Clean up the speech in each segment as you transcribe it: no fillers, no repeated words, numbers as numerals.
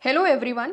Hello everyone.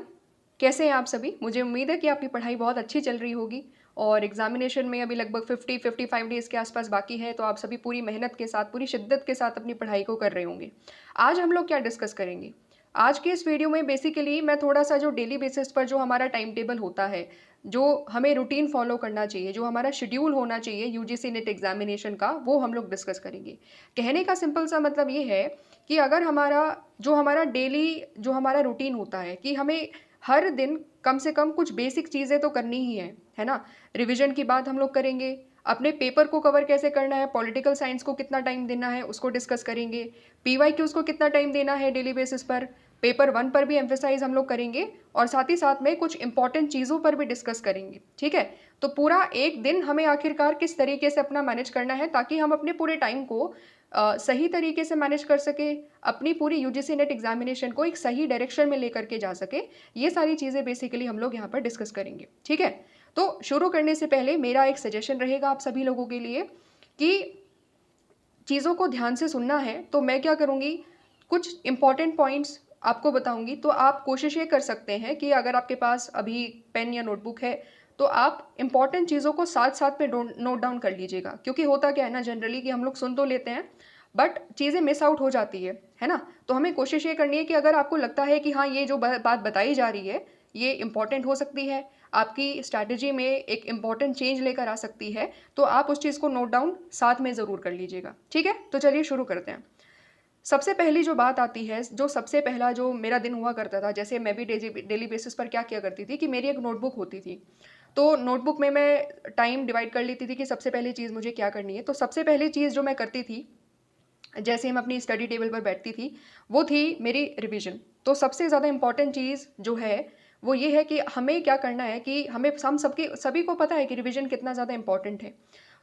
कैसे हैं आप सभी। मुझे उम्मीद है कि आपकी पढ़ाई बहुत अच्छी चल रही होगी और एग्जामिनेशन में अभी लगभग 50-55 डेज़ के आसपास बाकी है, तो आप सभी पूरी मेहनत के साथ, पूरी शिद्दत के साथ अपनी पढ़ाई को कर रहे होंगे। आज हम लोग क्या डिस्कस करेंगे? आज के इस वीडियो में बेसिकली मैं थोड़ा-सा जो डेली बेसिस पर जो हमारा टाइम टेबल होता है, जो हमें रूटीन फ़ॉलो करना चाहिए, जो हमारा शेड्यूल होना चाहिए यूजीसी नेट एग्ज़ामिनेशन का, वो हम लोग डिस्कस करेंगे। कहने का सिंपल सा मतलब ये है कि अगर हमारा डेली जो हमारा रूटीन होता है कि हमें हर दिन कम से कम कुछ बेसिक चीज़ें तो करनी ही है ना? रिवीजन की बात हम लोग करेंगे, अपने पेपर को कवर कैसे करना है, पॉलिटिकल साइंस को कितना टाइम देना है उसको डिस्कस करेंगे, पीवाईक्यूज़ को कितना टाइम देना है डेली बेसिस पर, पेपर 1 पर भी एम्फेसाइज़ हम लोग करेंगे और साथ ही साथ में कुछ इंपॉर्टेंट चीज़ों पर भी डिस्कस करेंगे, ठीक है? तो पूरा एक दिन हमें आखिरकार किस तरीके से अपना मैनेज करना है ताकि हम अपने पूरे टाइम को सही तरीके से मैनेज कर सके, अपनी पूरी यूजीसी नेट एग्जामिनेशन को एक सही डायरेक्शन में लेकर के जा सके। ये सारी चीज़ें बेसिकली हम लोग यहाँ पर डिस्कस करेंगे, ठीक है? तो शुरू करने से पहले मेरा एक सजेशन रहेगा आप सभी लोगों के लिए कि चीज़ों को ध्यान से सुनना है। तो मैं क्या करूँगी, कुछ इंपॉर्टेंट पॉइंट्स आपको बताऊँगी, तो आप कोशिश ये कर सकते हैं कि अगर आपके पास अभी पेन या नोटबुक है, तो आप इंपॉर्टेंट चीज़ों को साथ-साथ में नोट डाउन कर लीजिएगा। क्योंकि होता क्या है ना जनरली कि हम लोग सुन तो लेते हैं, बट चीज़ें मिस आउट हो जाती है ना? तो हमें कोशिश ये करनी है कि अगर आपको लगता है कि हाँ, ये जो ब बात बताई जा रही है, ये इम्पोर्टेंट हो सकती है, आपकी स्ट्रैटेजी में एक इम्पोर्टेंट चेंज लेकर आ सकती है, तो आप उस चीज़ को नोट डाउन साथ में ज़रूर कर लीजिएगा, ठीक है? तो चलिए शुरू करते हैं। सबसे पहली जो बात आती है, जो सबसे पहला जो मेरा दिन हुआ करता था, जैसे मैं भी डेली बेसिस पर क्या किया करती थी कि मेरी एक नोटबुक होती थी। तो नोटबुक में मैं टाइम डिवाइड कर लेती थी कि सबसे पहली चीज़ मुझे क्या करनी है। तो सबसे पहली चीज़ जो मैं करती थी, जैसे ही मैं अपनी स्टडी टेबल पर बैठती थी, वो थी मेरी रिवीजन। तो सबसे ज़्यादा इम्पोर्टेंट चीज़ जो है, वो ये है कि हमें क्या करना है कि हम सभी को पता है कि रिवीजन कितना ज़्यादा इम्पोर्टेंट है।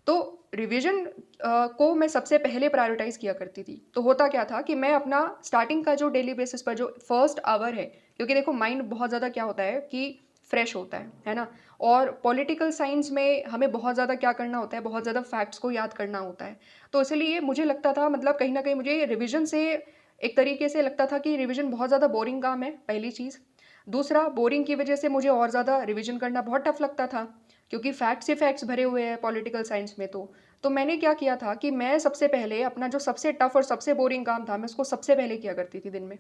तो रिवीजन को मैं सबसे पहले प्रायोरिटाइज़ किया करती थी। तो होता क्या था कि मैं अपना स्टार्टिंग का जो डेली बेसिस पर जो फर्स्ट आवर है, क्योंकि देखो माइंड बहुत ज़्यादा क्या होता है कि फ्रेश होता है ना? और पॉलिटिकल साइंस में हमें बहुत ज़्यादा क्या करना होता है, बहुत ज़्यादा फैक्ट्स को याद करना होता है। तो इसीलिए मुझे लगता था, मतलब कहीं न कहीं मुझे रिवीजन से एक तरीके से लगता था कि रिवीजन बहुत ज़्यादा बोरिंग काम है, पहली चीज़। दूसरा, बोरिंग की वजह से मुझे और ज़्यादा रिवीजन करना बहुत टफ लगता था, क्योंकि फैक्ट्स ही फैक्ट्स भरे हुए हैं पॉलिटिकल साइंस में तो। तो मैंने क्या किया था कि मैं सबसे पहले अपना जो सबसे टफ और सबसे बोरिंग काम था, मैं उसको सबसे पहले किया करती थी दिन में।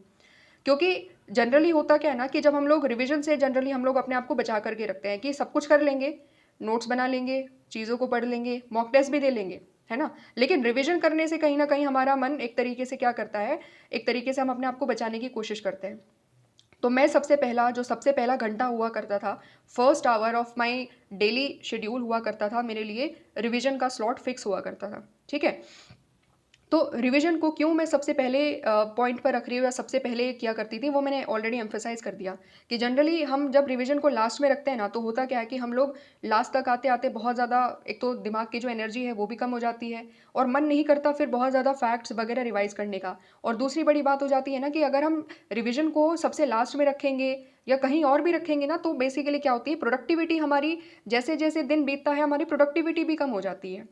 क्योंकि जनरली होता क्या है ना कि जब हम लोग रिवीजन से जनरली हम लोग अपने आप को बचा करके रखते हैं कि सब कुछ कर लेंगे, नोट्स बना लेंगे, चीज़ों को पढ़ लेंगे, मॉक टेस्ट भी दे लेंगे, है ना? लेकिन रिवीजन करने से कहीं न कहीं हमारा मन एक तरीके से क्या करता है, एक तरीके से हम अपने आप को बचाने की कोशिश करते हैं। तो मैं सबसे पहला घंटा हुआ करता था, first hour of my daily schedule हुआ करता था मेरे लिए, रिवीजन का स्लॉट फिक्स हुआ करता था, ठीक है? तो रिवीजन को क्यों मैं सबसे पहले पॉइंट पर रख रही हूँ या सबसे पहले किया करती थी, वो मैंने ऑलरेडी एम्फेसाइज़ कर दिया कि जनरली हम जब रिवीजन को लास्ट में रखते हैं ना, तो होता क्या है कि हम लोग लास्ट तक आते-आते बहुत ज़्यादा, एक तो दिमाग की जो एनर्जी है वो भी कम हो जाती है और मन नहीं करता फिर बहुत ज़्यादा फैक्ट्स वगैरह रिवाइज़ करने का। और दूसरी बड़ी बात हो जाती है ना कि अगर हम रिवीजन को सबसे लास्ट में रखेंगे या कहीं और भी रखेंगे ना, तो बेसिकली क्या होती है, प्रोडक्टिविटी हमारी जैसे-जैसे दिन बीतता है, हमारी प्रोडक्टिविटी भी कम हो जाती है।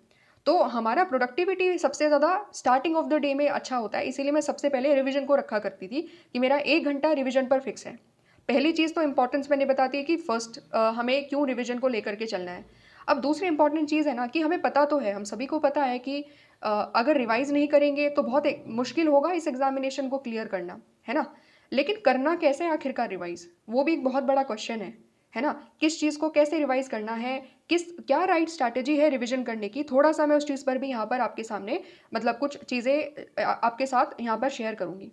तो हमारा प्रोडक्टिविटी सबसे ज़्यादा स्टार्टिंग ऑफ द डे में अच्छा होता है, इसीलिए मैं सबसे पहले रिवीजन को रखा करती थी कि मेरा 1 घंटा रिवीजन पर फिक्स है। पहली चीज़ तो इम्पोर्टेंस मैंने बता दी कि फर्स्ट हमें क्यों रिवीजन को लेकर के चलना है। अब दूसरी इम्पोर्टेंट चीज़ है ना कि हमें पता तो है, हम सभी को पता है कि अगर रिवाइज़ नहीं करेंगे तो बहुत एक मुश्किल होगा इस एग्ज़ामिनेशन को क्लियर करना, है ना? लेकिन करना कैसे है आखिरकार रिवाइज़? वो भी एक बहुत बड़ा क्वेश्चन है ना? किस चीज़ को कैसे रिवाइज़ करना है, क्या राइट स्ट्रैटेजी है रिवीजन करने की, थोड़ा-सा मैं उस चीज़ पर भी यहाँ पर आपके सामने, मतलब कुछ चीज़ें आपके साथ यहाँ पर शेयर करूँगी।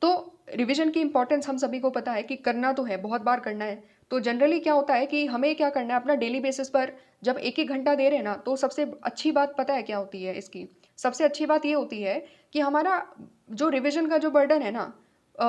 तो रिवीजन की इम्पोर्टेंस हम सभी को पता है कि करना तो है, बहुत बार करना है। तो जनरली क्या होता है कि हमें क्या करना है, अपना डेली बेसिस पर जब 1-1 घंटा दे रहे हैं ना, तो सबसे अच्छी बात पता है क्या होती है इसकी? सबसे अच्छी बात ये होती है कि हमारा जो रिवीजन का जो बर्डन है ना,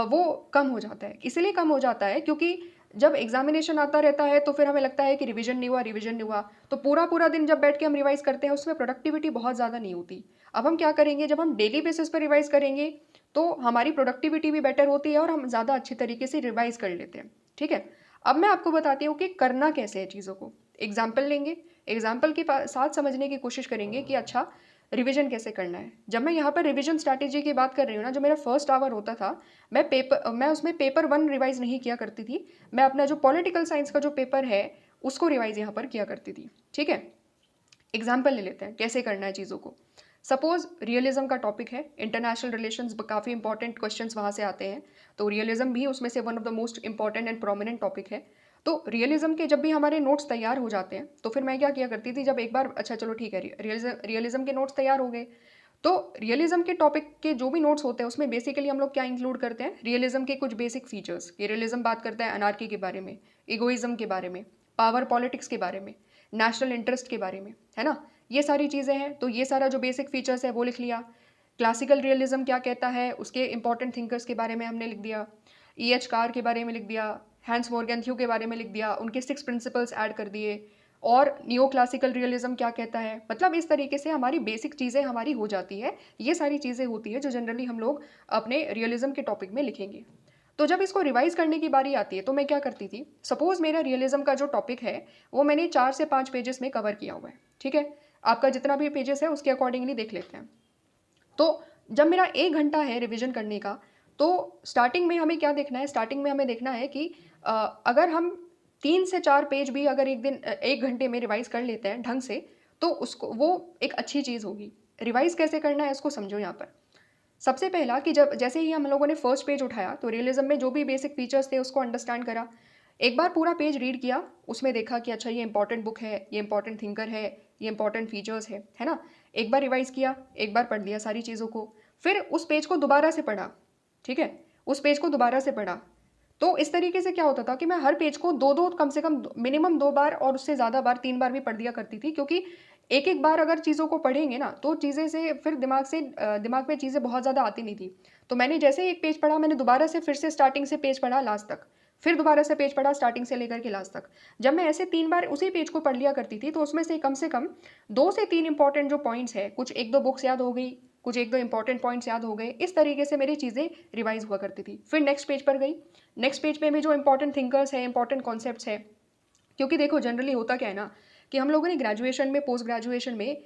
वो कम हो जाता है। इसलिए कम हो जाता है क्योंकि जब एग्ज़ामिनेशन आता रहता है, तो फिर हमें लगता है कि रिवीजन नहीं हुआ, रिवीजन नहीं हुआ। तो पूरा-पूरा दिन जब बैठ के हम रिवाइज़ करते हैं, उसमें प्रोडक्टिविटी बहुत ज़्यादा नहीं होती। अब हम क्या करेंगे, जब हम डेली बेसिस पर रिवाइज़ करेंगे, तो हमारी प्रोडक्टिविटी भी बेटर होती है और हम ज़्यादा अच्छी तरीके से रिवाइज़ कर लेते हैं, ठीक है? अब मैं आपको बताती हूँ कि करना कैसे है चीज़ों को। एग्ज़ाम्पल लेंगे, एग्ज़ाम्पल के साथ समझने की कोशिश करेंगे कि अच्छा, रिवीजन कैसे करना है। जब मैं यहाँ पर रिवीजन स्ट्रैटेजी की बात कर रही हूँ ना, जो मेरा फर्स्ट आवर होता था, मैं उसमें पेपर 1 रिवाइज़ नहीं किया करती थी। मैं अपना जो पॉलिटिकल साइंस का जो पेपर है, उसको रिवाइज़ यहाँ पर किया करती थी, ठीक है। एग्जाम्पल ले लेते हैं कैसे करना है चीज़ों को। सपोज रियलिज्म का टॉपिक है, इंटरनेशनल रिलेशंस, काफ़ी इंपॉर्टेंट क्वेश्चंस वहाँ से आते हैं, तो रियलिज्म भी उसमें से one of the most important and prominent topic है। तो रियलिज्म के जब भी हमारे नोट्स तैयार हो जाते हैं, तो फिर मैं क्या किया करती थी, जब एक बार अच्छा चलो ठीक है रियलिज्म के नोट्स तैयार हो गए, तो रियलिज्म के टॉपिक के जो भी नोट्स होते हैं उसमें बेसिकली हम लोग क्या इंक्लूड करते हैं, रियलिज्म के कुछ बेसिक फीचर्स। ये रियलिज्म बात करता है अनार्की के बारे में, इगोइज्म के बारे में, पावर पॉलिटिक्स के बारे में, नेशनल इंटरेस्ट के बारे में, है ना। ये सारी चीज़ें हैं, तो ये सारा जो बेसिक फीचर्स है वो लिख लिया। क्लासिकल रियलिज्म क्या कहता है, उसके इंपॉर्टेंट थिंकर्स के बारे में हमने लिख दिया। E.H. कार के बारे में लिख दिया, हैंस मॉर्गेंथ्यू के बारे में लिख दिया, उनके 6 प्रिंसिपल्स ऐड कर दिए। और नियो क्लासिकल रियलिज्म क्या कहता है, मतलब इस तरीके से हमारी बेसिक चीज़ें हमारी हो जाती है। ये सारी चीज़ें होती है जो जनरली हम लोग अपने रियलिज्म के टॉपिक में लिखेंगे। तो जब इसको रिवाइज करने की बारी आती है, तो मैं क्या करती थी, सपोज मेरा रियलिज्म का जो टॉपिक है वो मैंने 4 से 5 पेजेस में कवर किया हुआ है, ठीक है। आपका जितना भी पेजेस है उसके अकॉर्डिंगली देख लेते हैं। तो जब मेरा 1 घंटा है रिवीजन करने का, तो स्टार्टिंग में हमें क्या देखना है, स्टार्टिंग में हमें देखना है कि अगर हम 3 से 4 पेज भी अगर एक दिन 1 घंटे में रिवाइज कर लेते हैं ढंग से, तो उसको वो एक अच्छी चीज़ होगी। रिवाइज कैसे करना है इसको समझो यहाँ पर। सबसे पहला कि जब जैसे ही हम लोगों ने फर्स्ट पेज उठाया, तो रियलिज्म में जो भी बेसिक फीचर्स थे उसको अंडरस्टैंड करा। एक बार पूरा पेज रीड किया, उसमें देखा कि अच्छा ये इंपॉर्टेंट बुक है, ये इंपॉर्टेंट थिंकर है, ये इंपॉर्टेंट फीचर्स है ना। एक बार रिवाइज किया, एक बार पढ़ लिया सारी चीज़ों को, फिर उस पेज को दोबारा से पढ़ा, ठीक है। उस पेज को दोबारा से पढ़ा। तो इस तरीके से क्या होता था कि मैं हर पेज को दो दो कम से कम मिनिमम 2 बार और उससे ज़्यादा बार 3 बार भी पढ़ दिया करती थी, क्योंकि एक एक बार अगर चीज़ों को पढ़ेंगे ना, तो चीज़ें से फिर दिमाग में चीज़ें बहुत ज़्यादा आती नहीं थी। तो मैंने जैसे ही एक पेज पढ़ा, मैंने दोबारा से फिर से स्टार्टिंग से पेज पढ़ा लास्ट तक, फिर दोबारा से पेज पढ़ा स्टार्टिंग से लेकर के लास्ट तक। जब मैं ऐसे 3 बार उसी पेज को पढ़ लिया करती थी, तो उसमें से कम 2 से 3 इंपॉर्टेंट जो पॉइंट्स हैं, कुछ 1-2 बुक्स याद हो गई, कुछ 1-2 इंपॉर्टेंट पॉइंट्स याद हो गए, इस तरीके से मेरी चीज़ें रिवाइज हुआ करती थी। फिर नेक्स्ट पेज पर गई, नेक्स्ट पेज पे भी जो इंपॉर्टेंट थिंकर्स हैं, इंपॉर्टेंट कॉन्सेप्ट्स हैं, क्योंकि देखो जनरली होता क्या है ना, कि हम लोगों ने ग्रेजुएशन में, पोस्ट ग्रेजुएशन में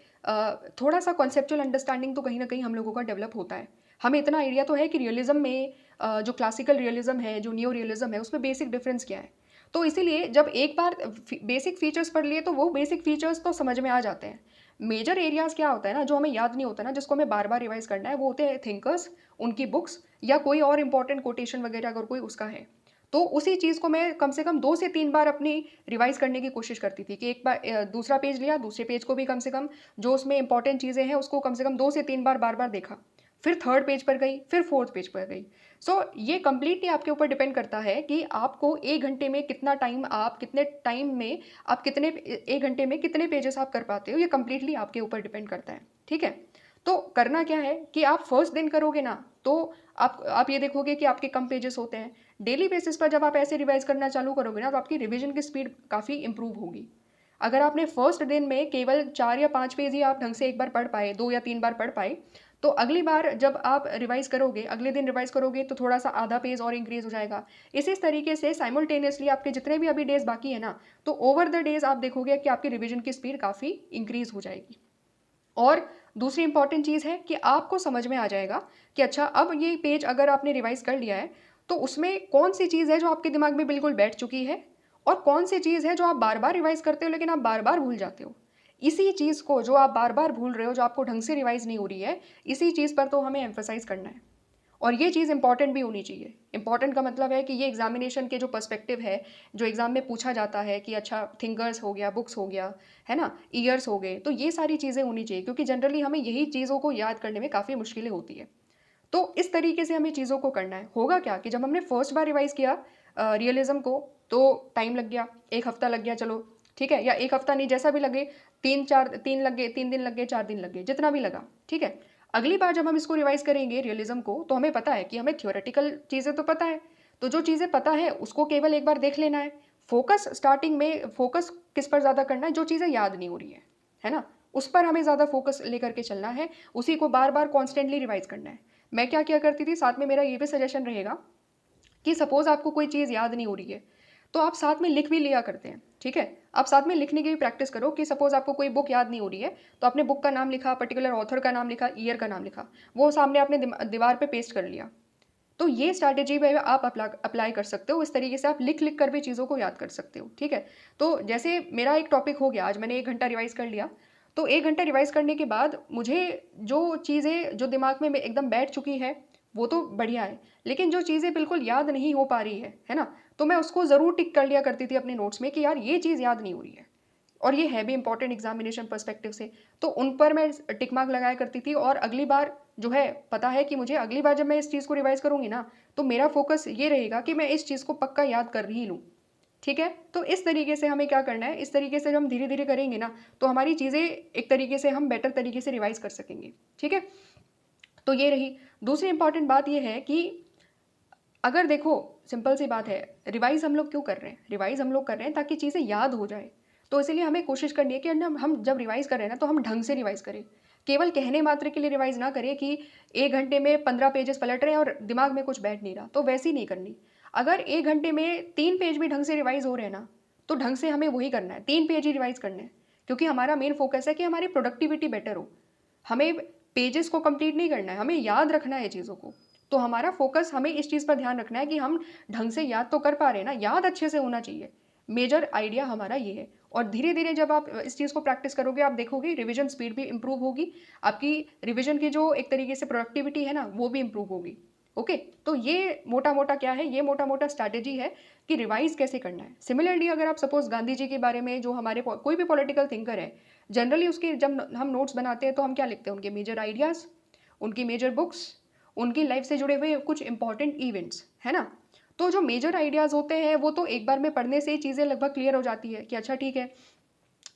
थोड़ा सा कॉन्सेप्चुअल अंडरस्टैंडिंग तो कहीं ना कहीं हम लोगों का डेवलप होता है। हमें इतना आइडिया तो है कि रियलिज्म में जो क्लासिकल रियलिज्म है, जो नियो रियलिज्म है, उसमें बेसिक डिफरेंस क्या है। तो इसीलिए जब एक बार बेसिक फीचर्स पढ़ लिए, तो वो बेसिक फीचर्स तो समझ में आ जाते हैं। मेजर एरियाज क्या होता है ना, जो हमें याद नहीं होता ना, जिसको हमें बार बार रिवाइज करना है, वो होते हैं थिंकर्स, उनकी बुक्स, या कोई और इंपॉर्टेंट कोटेशन वगैरह अगर कोई उसका है। तो उसी चीज़ को मैं कम से कम 2 से 3 बार अपनी रिवाइज़ करने की कोशिश करती थी, कि एक बार दूसरा पेज लिया, दूसरे पेज को भी कम से कम जो उसमें इंपॉर्टेंट चीज़ें हैं उसको कम से कम 2 से 3 बार बार-बार देखा। फिर थर्ड पेज पर गई, फिर फोर्थ पेज पर गई। सो ये कंप्लीटली आपके ऊपर डिपेंड करता है कि आपको 1 घंटे में कितना टाइम, आप कितने टाइम में आप कितने 1 घंटे में कितने पेजेस आप कर पाते हो, ये कंप्लीटली आपके ऊपर डिपेंड करता है, ठीक है। तो करना क्या है कि आप फर्स्ट दिन करोगे ना, तो आप ये देखोगे कि आपके कम पेजेस होते हैं। डेली बेसिस पर जब आप ऐसे रिवाइज करना चालू करोगे ना, तो आपकी रिवीजन की स्पीड काफ़ी इंप्रूव होगी। अगर आपने फर्स्ट दिन में केवल 4 या 5 पेज ही आप ढंग से एक बार पढ़ पाए, 2 या 3 बार पढ़ पाए, तो अगली बार जब आप रिवाइज करोगे, अगले दिन रिवाइज करोगे, तो थोड़ा सा आधा पेज और इंक्रीज हो जाएगा। इसी तरीके से साइमल्टेनियसली आपके जितने भी अभी डेज बाकी है ना, तो ओवर द डेज आप देखोगे कि आपकी रिवीजन की स्पीड काफ़ी इंक्रीज हो जाएगी। और दूसरी इंपॉर्टेंट चीज़ है कि आपको समझ में आ जाएगा कि अच्छा, अब ये पेज अगर आपने रिवाइज कर लिया है, तो उसमें कौन सी चीज़ है जो आपके दिमाग में बिल्कुल बैठ चुकी है, और कौन सी चीज़ है जो आप बार बार रिवाइज करते हो लेकिन आप बार बार भूल जाते हो। इसी चीज़ को जो आप बार बार भूल रहे हो, जो आपको ढंग से रिवाइज नहीं हो रही है, इसी चीज़ पर तो हमें एम्फोसाइज करना है। और ये चीज़ इंपॉर्टेंट भी होनी चाहिए। इंपॉर्टेंट का मतलब है कि ये एग्जामिनेशन के जो पर्सपेक्टिव है, जो एग्जाम में पूछा जाता है कि अच्छा थिंकर्स हो गया, बुक्स हो गया, है ना, ईयर्स हो गए, तो ये सारी चीज़ें होनी चाहिए, क्योंकि जनरली हमें यही चीज़ों को याद करने में काफ़ी मुश्किलें होती है। तो इस तरीके से हमें चीज़ों को करना है। होगा क्या कि जब हमने फर्स्ट बार रिवाइज किया रियलिज्म को, तो टाइम लग गया, 1 हफ्ता लग गया, चलो ठीक है, या 1 हफ्ता नहीं, जैसा भी लगे, 3 लग गए, 3 दिन लग गए, 4 दिन लग गए, जितना भी लगा, ठीक है। अगली बार जब हम इसको रिवाइज करेंगे रियलिज्म को, तो हमें पता है कि हमें थ्योरेटिकल चीज़ें तो पता है, तो जो चीज़ें पता है उसको केवल एक बार देख लेना है। फोकस स्टार्टिंग में फोकस किस पर ज़्यादा करना है, जो चीज़ें याद नहीं हो रही है ना, उस पर हमें ज़्यादा फोकस लेकर के चलना है, उसी को बार बार कॉन्स्टेंटली रिवाइज करना है। मैं क्या किया करती थी, साथ में मेरा ये भी सजेशन रहेगा कि सपोज आपको कोई चीज़ याद नहीं हो रही है, तो आप साथ में लिख भी लिया करते हैं। ठीक है। आप साथ में लिखने की भी प्रैक्टिस करो कि सपोज आपको कोई बुक याद नहीं हो रही है, तो आपने बुक का नाम लिखा, पर्टिकुलर ऑथर का नाम लिखा, ईयर का नाम लिखा, वो सामने आपने दीवार पे पेस्ट कर लिया। तो ये स्ट्रैटेजी में आप अप्लाई कर सकते हो। इस तरीके से आप लिख लिख कर भी चीज़ों को याद कर सकते हो, ठीक है। तो जैसे मेरा एक टॉपिक हो गया, आज मैंने 1 घंटा रिवाइज कर लिया, तो 1 घंटा रिवाइज करने के बाद मुझे जो चीज़ें जो दिमाग में एकदम बैठ चुकी है वो तो बढ़िया है, लेकिन जो चीज़ें बिल्कुल याद नहीं हो पा रही है ना, तो मैं उसको ज़रूर टिक कर लिया करती थी अपने नोट्स में कि यार ये चीज़ याद नहीं हो रही है और ये है भी इंपॉर्टेंट एग्जामिनेशन पर्सपेक्टिव से, तो उन पर मैं टिक मार्क लगाया करती थी। और अगली बार जो है पता है कि मुझे अगली बार जब मैं इस चीज़ को रिवाइज करूंगी ना, तो मेरा फोकस ये रहेगा कि मैं इस चीज़ को पक्का याद कर ही लूँ, ठीक है। तो इस तरीके से हमें क्या करना है, इस तरीके से जब हम धीरे धीरे करेंगे ना, तो हमारी चीज़ें एक तरीके से हम बेटर तरीके से रिवाइज कर सकेंगे, ठीक है। तो ये रही। दूसरी इंपॉर्टेंट बात ये है कि अगर देखो, सिंपल सी बात है, रिवाइज हम लोग क्यों कर रहे हैं, रिवाइज हम लोग कर रहे हैं ताकि चीज़ें याद हो जाए। तो इसीलिए हमें कोशिश करनी है कि हम जब रिवाइज कर रहे हैं ना, तो हम ढंग से रिवाइज करें। केवल कहने मात्र के लिए रिवाइज ना करें कि 1 घंटे में 15 पेजेस पलट रहे हैं और दिमाग में कुछ बैठ नहीं रहा, तो वैसी नहीं करनी। अगर 1 घंटे में 3 पेज भी ढंग से रिवाइज हो रहे हैं ना, तो ढंग से हमें वही करना है, 3 पेज ही रिवाइज करने हैं, क्योंकि हमारा मेन फोकस है कि हमारी प्रोडक्टिविटी बेटर हो। हमें पेजेस को कंप्लीट नहीं करना है, हमें याद रखना है चीज़ों को। तो हमारा फोकस, हमें इस चीज़ पर ध्यान रखना है कि हम ढंग से याद तो कर पा रहे हैं ना, याद अच्छे से होना चाहिए। मेजर आइडिया हमारा ये है। और धीरे धीरे जब आप इस चीज़ को प्रैक्टिस करोगे, आप देखोगे रिवीजन स्पीड भी इंप्रूव होगी, आपकी रिवीजन की जो एक तरीके से प्रोडक्टिविटी है ना, वो भी इंप्रूव होगी। ओके, तो ये मोटा मोटा क्या है, ये मोटा मोटा स्ट्रैटेजी है कि रिवाइज कैसे करना है। सिमिलरली अगर आप सपोज गांधी जी के बारे में, जो हमारे कोई भी पॉलिटिकल थिंकर है, जनरली उसके जब हम नोट्स बनाते हैं तो हम क्या लिखते हैं, उनके मेजर आइडियाज़, उनकी मेजर बुक्स, उनकी लाइफ से जुड़े हुए कुछ इंपॉर्टेंट इवेंट्स, है ना। तो जो मेजर आइडियाज़ होते हैं वो तो एक बार में पढ़ने से ही चीज़ें लगभग क्लियर हो जाती है कि अच्छा ठीक है,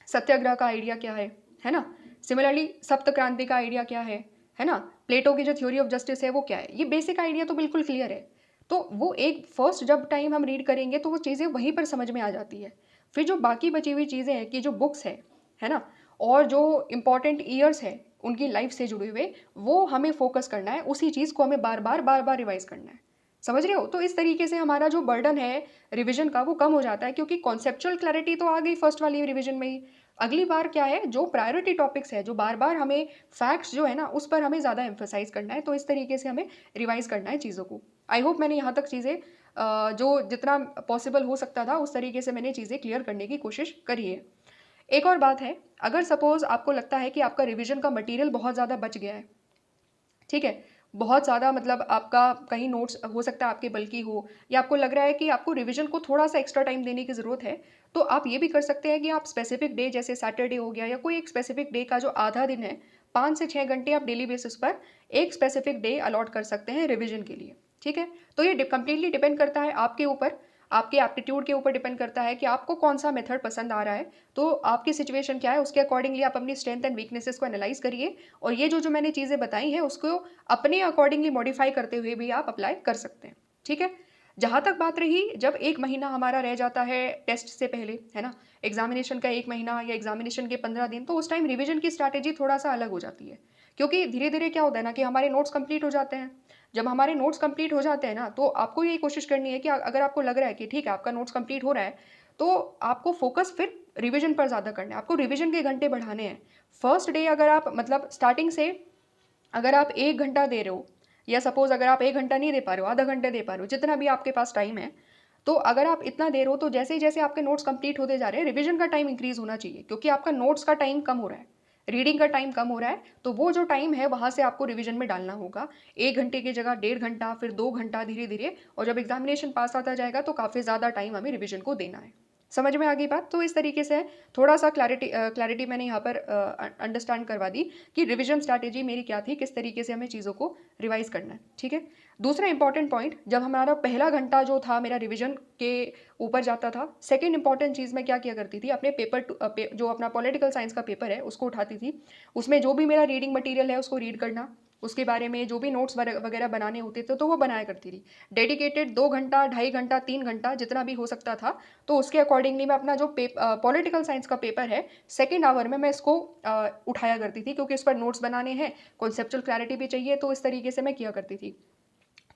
सत्याग्रह का आइडिया क्या है ना। सिमिलरली सप्त क्रांति का आइडिया क्या है ना। प्लेटो की जो थ्योरी ऑफ जस्टिस है वो क्या है, ये बेसिक आइडिया तो बिल्कुल क्लियर है। तो वो एक फर्स्ट जब टाइम हम रीड करेंगे तो वो चीज़ें वहीं पर समझ में आ जाती है। फिर जो बाकी बची हुई चीज़ें हैं कि जो बुक्स है ना, और जो इम्पॉर्टेंट ईयर्स है उनकी लाइफ से जुड़े हुए, वो हमें फोकस करना है, उसी चीज़ को हमें बार बार रिवाइज करना है। समझ रहे हो। तो इस तरीके से हमारा जो बर्डन है रिवीजन का वो कम हो जाता है, क्योंकि कॉन्सेप्चुअल क्लैरिटी तो आ गई फर्स्ट वाली रिवीजन में ही। अगली बार क्या है, जो प्रायोरिटी टॉपिक्स है, जो बार बार हमें फैक्ट्स जो है ना उस पर हमें ज़्यादा एम्फोसाइज करना है, तो इस तरीके से हमें रिवाइज करना है चीज़ों को। आई होप मैंने यहाँ तक चीज़ें जो जितना पॉसिबल हो सकता था उस तरीके से मैंने चीज़ें क्लियर करने की कोशिश करी है। एक और बात है, अगर सपोज आपको लगता है कि आपका रिवीजन का मटेरियल बहुत ज़्यादा बच गया है, ठीक है, बहुत ज़्यादा मतलब आपका कहीं नोट्स हो सकता है आपके बल्कि हो, या आपको लग रहा है कि आपको रिवीजन को थोड़ा सा एक्स्ट्रा टाइम देने की ज़रूरत है, तो आप ये भी कर सकते हैं कि आप स्पेसिफिक डे, जैसे सैटरडे हो गया या कोई एक स्पेसिफिक डे का जो आधा दिन है, 5 से 6 घंटे आप डेली बेसिस पर एक स्पेसिफिक डे अलॉट कर सकते हैं रिविजन के लिए, ठीक है। तो ये कंप्लीटली डिपेंड करता है आपके ऊपर, आपके एप्टीट्यूड के ऊपर डिपेंड करता है कि आपको कौन सा मेथड पसंद आ रहा है। तो आपकी सिचुएशन क्या है, उसके अकॉर्डिंगली आप अपनी स्ट्रेंथ एंड वीकनेसेस को एनालाइज करिए, और ये जो जो मैंने चीज़ें बताई हैं उसको अपने अकॉर्डिंगली मॉडिफाई करते हुए भी आप अप्लाई कर सकते हैं, ठीक है। जहाँ तक बात रही, जब 1 महीना हमारा रह जाता है टेस्ट से पहले, है ना, एग्जामिनेशन का 1 महीना या एग्जामिनेशन के 15 दिन, तो उस टाइम रिवीजन की स्ट्रैटेजी थोड़ा सा अलग हो जाती है। क्योंकि धीरे धीरे क्या होता है ना कि हमारे नोट्स कंप्लीट हो जाते हैं। जब हमारे नोट्स कंप्लीट हो जाते हैं ना, तो आपको यही कोशिश करनी है कि अगर आपको लग रहा है कि ठीक है आपका नोट्स कंप्लीट हो रहा है, तो आपको फोकस फिर रिवीजन पर ज़्यादा करना है, आपको रिवीजन के घंटे बढ़ाने हैं। फर्स्ट डे अगर आप मतलब स्टार्टिंग से अगर आप 1 घंटा दे रहे हो, या सपोज अगर आप 1 घंटा नहीं दे पा रहे हो, आधा घंटे दे पा रहे हो, जितना भी आपके पास टाइम है, तो अगर आप इतना दे रहे हो, तो जैसे ही जैसे आपके नोट्स कंप्लीट होते जा रहे हैं, रिवीजन का टाइम इंक्रीज होना चाहिए, क्योंकि आपका नोट्स का टाइम कम हो रहा है, रीडिंग का टाइम कम हो रहा है, तो वो जो टाइम है वहाँ से आपको रिवीजन में डालना होगा। 1 घंटे की जगह 1.5 घंटा, फिर 2 घंटा, धीरे धीरे, और जब एग्जामिनेशन पास आता जाएगा तो काफ़ी ज़्यादा टाइम हमें रिवीजन को देना है। समझ में आ गई बात। तो इस तरीके से थोड़ा सा क्लैरिटी मैंने यहाँ पर अंडरस्टैंड करवा दी कि रिवीजन स्ट्रैटेजी मेरी क्या थी, किस तरीके से हमें चीज़ों को रिवाइज करना है, ठीक है। दूसरा इंपॉर्टेंट पॉइंट, जब हमारा पहला घंटा जो था मेरा रिवीजन के ऊपर जाता था, सेकेंड इंपॉर्टेंट चीज़ मैं क्या किया करती थी, अपने जो अपना पॉलिटिकल साइंस का पेपर है उसको उठाती थी, उसमें जो भी मेरा रीडिंग मटीरियल है उसको रीड करना, उसके बारे में जो भी नोट्स वगैरह बनाने होते थे तो वो बनाया करती थी। डेडिकेटेड 2 घंटा, 2.5 घंटा, 3 घंटा, जितना भी हो सकता था, तो उसके अकॉर्डिंगली मैं अपना जो पॉलिटिकल साइंस का पेपर है, सेकेंड आवर में मैं इसको उठाया करती थी, क्योंकि इस पर नोट्स बनाने हैं, कॉन्सेप्चुअल क्लैरिटी भी चाहिए, तो इस तरीके से मैं किया करती थी।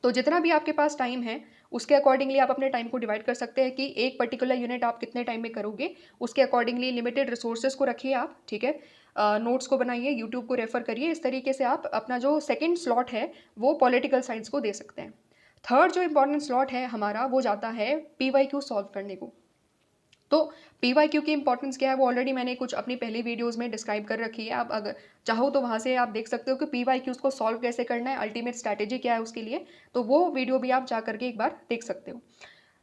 तो जितना भी आपके पास टाइम है उसके अकॉर्डिंगली आप अपने टाइम को डिवाइड कर सकते हैं कि एक पर्टिकुलर यूनिट आप कितने टाइम में करोगे, उसके अकॉर्डिंगली लिमिटेड रिसोर्सेज को रखिए आप, ठीक है। नोट्स को बनाइए, यूट्यूब को रेफर करिए, इस तरीके से आप अपना जो सेकेंड स्लॉट है वो पॉलिटिकल साइंस को दे सकते हैं। थर्ड जो इंपॉर्टेंट स्लॉट है हमारा वो जाता है PYQ सॉल्व करने को। तो PYQ की इंपॉर्टेंस क्या है वो ऑलरेडी मैंने कुछ अपनी पहली वीडियोस में डिस्क्राइब कर रखी है। आप अगर चाहो तो वहाँ से आप देख सकते हो कि PYQs को सॉल्व कैसे करना है, अल्टीमेट स्ट्रैटेजी क्या है उसके लिए, तो वो वीडियो भी आप जा करके एक बार देख सकते हो।